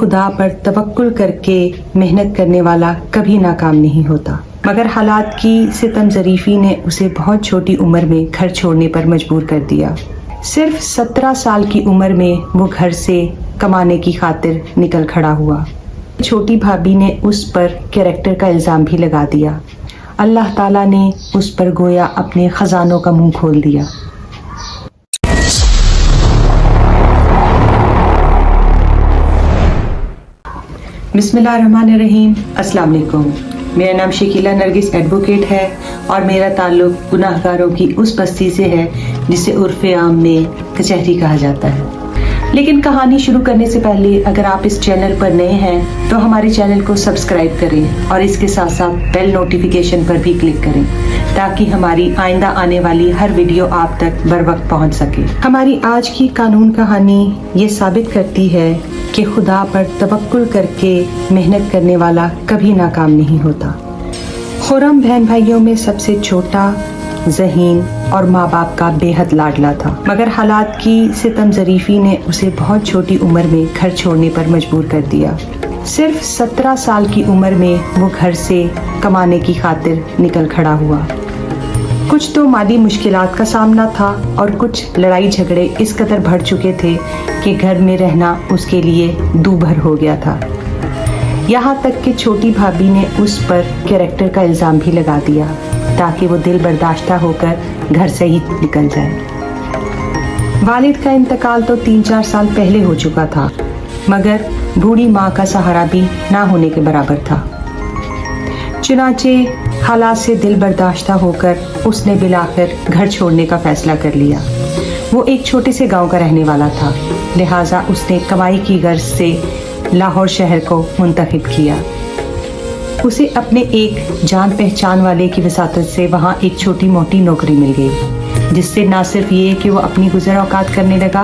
खुदा पर तवक्कुल करके मेहनत करने वाला कभी नाकाम नहीं होता, मगर हालात की सितम ज़रीफ़ी ने उसे बहुत छोटी उम्र में घर छोड़ने पर मजबूर कर दिया। सिर्फ 17 साल की उम्र में वो घर से कमाने की खातिर निकल खड़ा हुआ। छोटी भाभी ने उस पर कैरेक्टर का इल्ज़ाम भी लगा दिया। अल्लाह ताला ने उस पर गोया अपने ख़जानों का मुंह खोल दिया। बिस्मिल्लाहिर्रहमानिर्रहीम, अस्सलाम वालेकुम। मेरा नाम शकीला नरगिस एडवोकेट है और मेरा ताल्लुक गुनाहगारों की उस बस्ती से है जिसे उर्फ़े आम में कचहरी कहा जाता है। लेकिन कहानी शुरू करने से पहले अगर आप इस चैनल पर नए हैं तो हमारे चैनल को सब्सक्राइब करें और इसके साथ साथ बेल नोटिफिकेशन पर भी क्लिक करें ताकि हमारी आइंदा आने वाली हर वीडियो आप तक बर वक्त पहुँच सके। हमारी आज की कानून कहानी ये साबित करती है कि खुदा पर तवक्कुल करके मेहनत करने वाला कभी नाकाम नहीं होता। खुर्रम बहन भाइयों में सबसे छोटा, ज़हीन और माँ बाप का बेहद लाडला था, मगर हालात की सितम ज़रीफ़ी ने उसे बहुत छोटी उम्र में घर छोड़ने पर मजबूर कर दिया। सिर्फ 17 साल की उम्र में वो घर से कमाने की खातिर निकल खड़ा हुआ। कुछ तो माली मुश्किलात का सामना था और कुछ लड़ाई झगड़े इस कदर बढ़ चुके थे कि घर में रहना उसके लिए दूभर हो गया था। यहाँ तक कि छोटी भाभी ने उस पर कैरेक्टर का इल्ज़ाम भी लगा दिया ताकि वो दिल बर्दाश्ता होकर घर से ही निकल जाए। वालिद का इंतकाल तो 3-4 साल पहले हो चुका था, मगर बूढ़ी माँ का सहारा भी ना होने के बराबर था। चुनाचे हालात से दिल बर्दाश्ता होकर उसने बिलाखिर घर छोड़ने का फैसला कर लिया। वो एक छोटे से गांव का रहने वाला था, लिहाजा उसने कमाई की गर्ज से लाहौर शहर को मुंतखब किया। उसे अपने एक जान पहचान वाले की वसातत से वहाँ एक छोटी मोटी नौकरी मिल गई, जिससे न सिर्फ ये कि वो अपनी गुज़र औकात करने लगा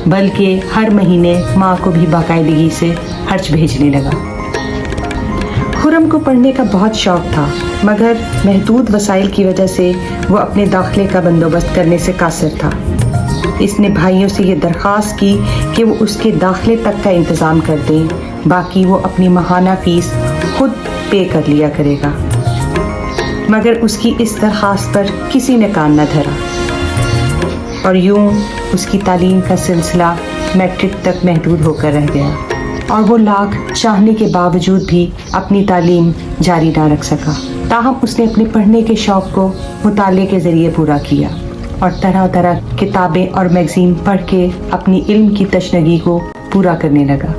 बल्कि हर महीने माँ को भी बाकायदगी से खर्च भेजने लगा। खुर्रम को पढ़ने का बहुत शौक था, मगर महदूद वसाइल की वजह से वो अपने दाखिले का बंदोबस्त करने से कासिर था। इसने भाइयों से ये दरख्वास्त की कि वो उसके दाखिले तक का इंतज़ाम कर दें, बाकी वो अपनी माहाना फीस खुद पे कर लिया करेगा। मगर उसकी इस दरख्वास्त पर किसी ने कान न धरा और यूं उसकी तालीम का सिलसिला मैट्रिक तक महदूद होकर रह गया और वो लाख चाहने के बावजूद भी अपनी तालीम जारी ना रख सका। ताहम उसने अपने पढ़ने के शौक़ को मुताले के ज़रिए पूरा किया और तरह तरह किताबें और मैगज़ीन पढ़ के अपनी इल्म की तशनगी को पूरा करने लगा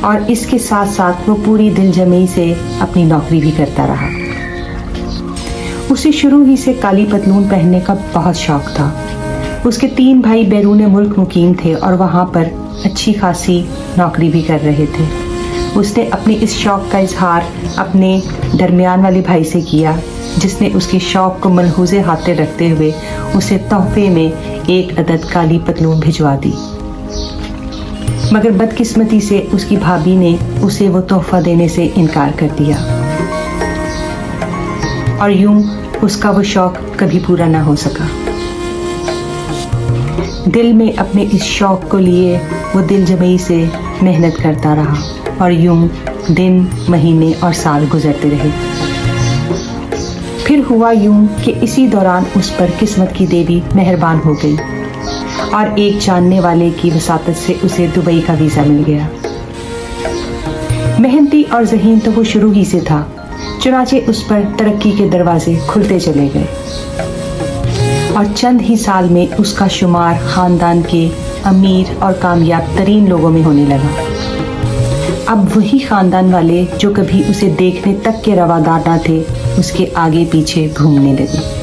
और इसके साथ साथ वो पूरी दिलजमी से अपनी नौकरी भी करता रहा। उसे शुरू ही से काली पतलून पहनने का बहुत शौक था। उसके 3 भाई बैरून मुल्क मुकीम थे और वहाँ पर अच्छी खासी नौकरी भी कर रहे थे। उसने अपने इस शौक़ का इजहार अपने दरमियान वाले भाई से किया, जिसने उसके शौक़ को मलहूज़े हाथे रखते हुए उसे तोहफे में एक अदद काली पतलून भिजवा दी। मगर बदकिस्मती से उसकी भाभी ने उसे वो तोहफा देने से इनकार कर दिया और यूं उसका वो शौक़ कभी पूरा ना हो सका। दिल में अपने इस शौक़ को लिए वो दिलजमई से मेहनत करता रहा और यूं दिन, महीने और साल गुजरते रहे। फिर हुआ यूं कि इसी दौरान उस पर किस्मत की देवी मेहरबान हो गई और एक जानने वाले की वसातत से उसे दुबई का वीज़ा मिल गया। मेहनती और ज़हीन तो वो शुरू ही से था, चुनाचे उस पर तरक्की के दरवाजे खुलते चले गए और चंद ही साल में उसका शुमार ख़ानदान के अमीर और कामयाब तरीन लोगों में होने लगा। अब वही ख़ानदान वाले जो कभी उसे देखने तक के रवादार न थे, उसके आगे पीछे घूमने लगे।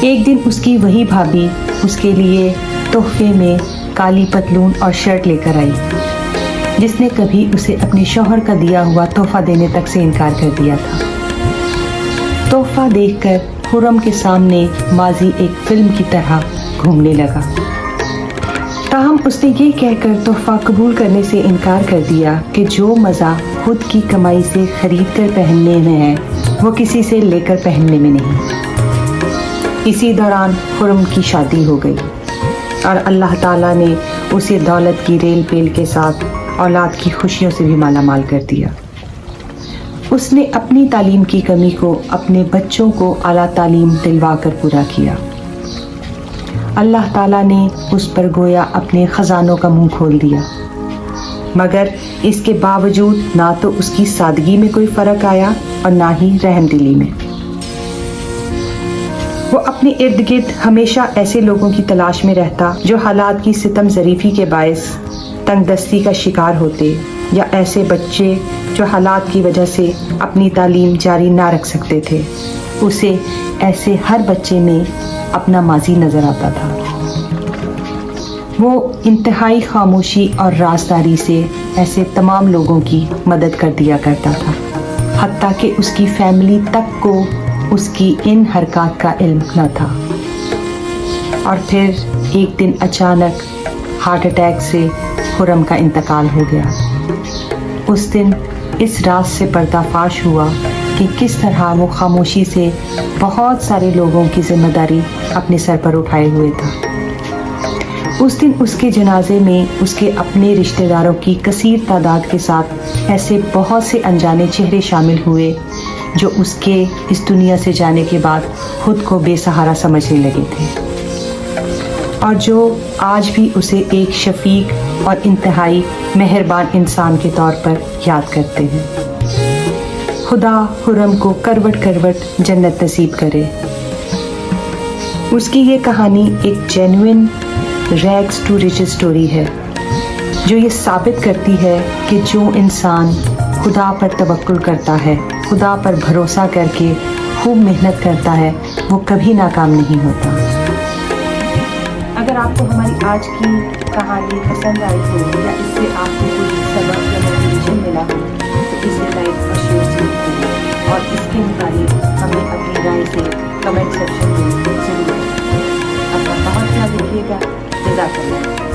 एक दिन उसकी वही भाभी उसके लिए तोहफे में काली पतलून और शर्ट लेकर आई, जिसने कभी उसे अपने शौहर का दिया हुआ तोहफा देने तक से इनकार कर दिया था। तोहफा देखकर खुर्रम के सामने माजी एक फिल्म की तरह घूमने लगा। ताहम उसने ये कहकर तोहफा कबूल करने से इनकार कर दिया कि जो मज़ा खुद की कमाई से खरीद कर पहनने में है वो किसी से लेकर पहनने में नहीं। इसी दौरान खुर्रम की शादी हो गई और अल्लाह ताला ने उसे दौलत की रेल पेल के साथ औलाद की खुशियों से भी माला माल कर दिया। उसने अपनी तालीम की कमी को अपने बच्चों को आला तालीम दिलवा कर पूरा किया। अल्लाह ताला ने उस पर गोया अपने ख़जानों का मुंह खोल दिया, मगर इसके बावजूद ना तो उसकी सादगी में कोई फ़र्क आया और ना ही रहमदिली में। वो अपने इर्द गिर्द हमेशा ऐसे लोगों की तलाश में रहता जो हालात की सितम ज़रीफ़ी के बायस तंगदस्ती का शिकार होते, या ऐसे बच्चे जो हालात की वजह से अपनी तालीम जारी ना रख सकते थे। उसे ऐसे हर बच्चे में अपना माजी नज़र आता था। वो इंतहाई खामोशी और राज़दारी से ऐसे तमाम लोगों की मदद कर दिया करता था, हत्ता कि उसकी फैमिली तक को उसकी इन हरकत का इल्म न था। और फिर एक दिन अचानक हार्ट अटैक से खुरम का इंतकाल हो गया। उस दिन इस राज से पर्दाफाश हुआ कि किस तरह वो खामोशी से बहुत सारे लोगों की जिम्मेदारी अपने सर पर उठाए हुए था। उस दिन उसके जनाजे में उसके अपने रिश्तेदारों की कसीर तादाद के साथ ऐसे बहुत से अनजाने चेहरे शामिल हुए जो उसके इस दुनिया से जाने के बाद खुद को बेसहारा समझने लगे थे, और जो आज भी उसे एक शफीक और इंतहाई मेहरबान इंसान के तौर पर याद करते हैं। खुदा खुरम को करवट करवट जन्नत नसीब करे। उसकी ये कहानी एक genuine rags to riches story है, जो ये साबित करती है कि जो इंसान खुदा पर तवक्कुल करता है, खुदा पर भरोसा करके खूब मेहनत करता है, वो कभी नाकाम नहीं होता। अगर आपको हमारी आज की कहानी पसंद आई हो या इससे आपको कोई सबक या मोटिवेशन मिला हो तो इसे लाइक और शेयर जरूर करें, और इसके मुताबिक हमें अपनी राय से कमेंट सेक्शन में जरूर करें। अपना बहुत ख्याल रखिएगा। जज़ाकल्लाह।